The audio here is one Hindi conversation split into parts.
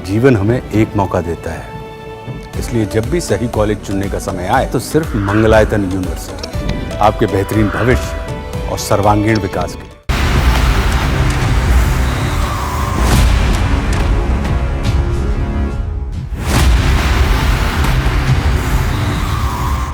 जीवन हमें एक मौका देता है, इसलिए जब भी सही कॉलेज चुनने का समय आए तो सिर्फ मंगलायतन यूनिवर्सिटी आपके बेहतरीन भविष्य और सर्वांगीण विकास के लिए।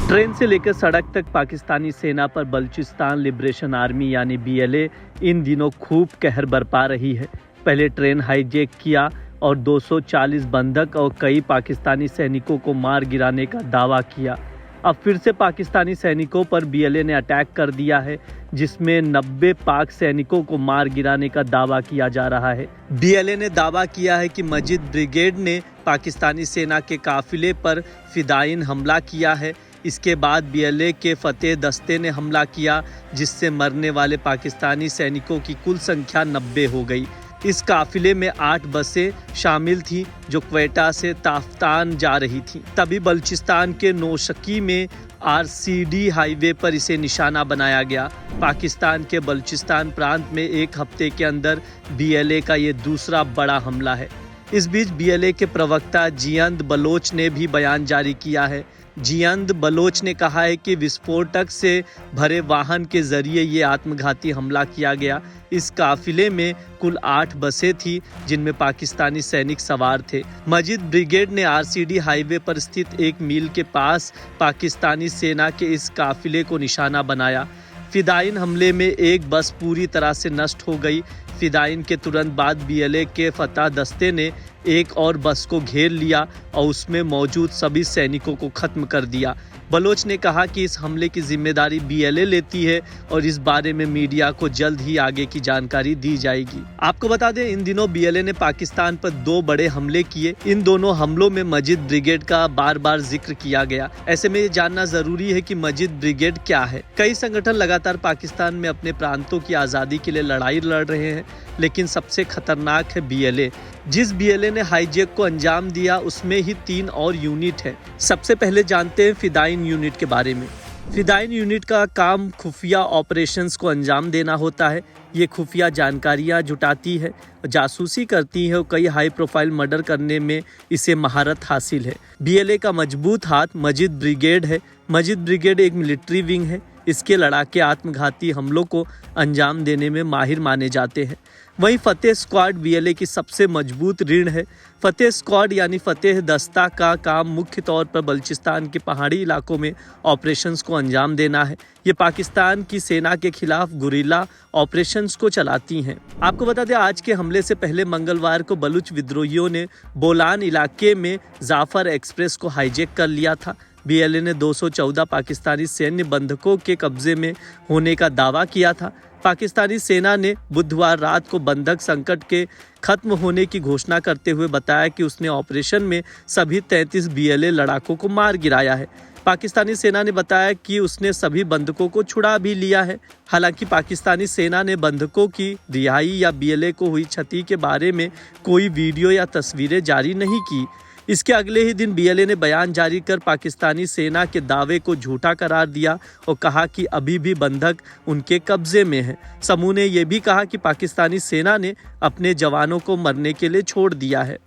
ट्रेन से लेकर सड़क तक पाकिस्तानी सेना पर बलूचिस्तान लिबरेशन आर्मी यानी BLA इन दिनों खूब कहर बरपा रही है। पहले ट्रेन हाईजैक किया और 240 बंधक और कई पाकिस्तानी सैनिकों को मार गिराने का दावा किया। अब फिर से पाकिस्तानी सैनिकों पर BLA ने अटैक कर दिया है, जिसमें 90 पाक सैनिकों को मार गिराने का दावा किया जा रहा है। BLA ने दावा किया है कि मजिद ब्रिगेड ने पाकिस्तानी सेना के काफिले पर फिदायीन हमला किया है। इसके बाद BLA के फतेह दस्ते ने हमला किया, जिससे मरने वाले पाकिस्तानी सैनिकों की कुल संख्या 90 हो गई। इस काफिले में 8 बसें शामिल थीं जो क्वेटा से ताफ्तान जा रही थीं। तभी बलूचिस्तान के नौशकी में RCD हाईवे पर इसे निशाना बनाया गया। पाकिस्तान के बलूचिस्तान प्रांत में एक हफ्ते के अंदर BLA का ये दूसरा बड़ा हमला है। इस बीच BLA के प्रवक्ता जियंद बलोच ने भी बयान जारी किया है। जियंद बलोच ने कहा है कि विस्फोटक से भरे वाहन के जरिए ये आत्मघाती हमला किया गया। इस काफिले में कुल 8 बसें थी, जिनमें पाकिस्तानी सैनिक सवार थे। मजिद ब्रिगेड ने RCD हाईवे पर स्थित एक मील के पास पाकिस्तानी सेना के इस काफिले को निशाना बनाया। फिदायीन हमले में एक बस पूरी तरह से नष्ट हो गई। फिदायीन के तुरंत बाद BLA के फतेह दस्ते ने एक और बस को घेर लिया और उसमें मौजूद सभी सैनिकों को खत्म कर दिया। बलोच ने कहा कि इस हमले की जिम्मेदारी BLA लेती है और इस बारे में मीडिया को जल्द ही आगे की जानकारी दी जाएगी। आपको बता दें, इन दिनों BLA ने पाकिस्तान पर 2 बड़े हमले किए। इन दोनों हमलों में मजिद ब्रिगेड का बार बार जिक्र किया गया। ऐसे में ये जानना जरूरी है कि मजिद ब्रिगेड क्या है। कई संगठन लगातार पाकिस्तान में अपने प्रांतों की आज़ादी के लिए लड़ाई लड़ रहे हैं, लेकिन सबसे खतरनाक है BLA। जिस BLA ने हाईजैक को अंजाम दिया उसमें ही 3 और यूनिट है। सबसे पहले जानते हैं फिदायीन यूनिट के बारे में। फिदायीन यूनिट का काम खुफिया ऑपरेशंस को अंजाम देना होता है। ये खुफिया जानकारियां जुटाती है, जासूसी करती है और कई हाई प्रोफाइल मर्डर करने में इसे महारत हासिल है। BLA का मजबूत हाथ मजिद ब्रिगेड है। मजिद ब्रिगेड एक मिलिट्री विंग है। इसके लड़ाके आत्मघाती हमलों को अंजाम देने में माहिर माने जाते हैं। वहीं फतेह स्क्वाड BLA की सबसे मजबूत रीढ़ है। फतेह स्क्वाड यानी फतेह दस्ता का काम मुख्य तौर पर बलूचिस्तान के पहाड़ी इलाकों में ऑपरेशंस को अंजाम देना है। ये पाकिस्तान की सेना के खिलाफ गुरिल्ला ऑपरेशंस को चलाती हैं। आपको बता दें, आज के हमले से पहले मंगलवार को बलूच विद्रोहियों ने बोलान इलाके में जाफर एक्सप्रेस को हाईजैक कर लिया था। BLA ने 214 पाकिस्तानी सैन्य बंधकों के कब्जे में होने का दावा किया था। पाकिस्तानी सेना ने बुधवार रात को बंधक संकट के खत्म होने की घोषणा करते हुए बताया कि उसने ऑपरेशन में सभी 33 BLA लड़ाकों को मार गिराया है। पाकिस्तानी सेना ने बताया कि उसने सभी बंधकों को छुड़ा भी लिया है। हालांकि पाकिस्तानी सेना ने बंधकों की रिहाई या BLA को हुई क्षति के बारे में कोई वीडियो या तस्वीरें जारी नहीं की। इसके अगले ही दिन BLA ने बयान जारी कर पाकिस्तानी सेना के दावे को झूठा करार दिया और कहा कि अभी भी बंधक उनके कब्जे में है। समूह ने यह भी कहा कि पाकिस्तानी सेना ने अपने जवानों को मरने के लिए छोड़ दिया है।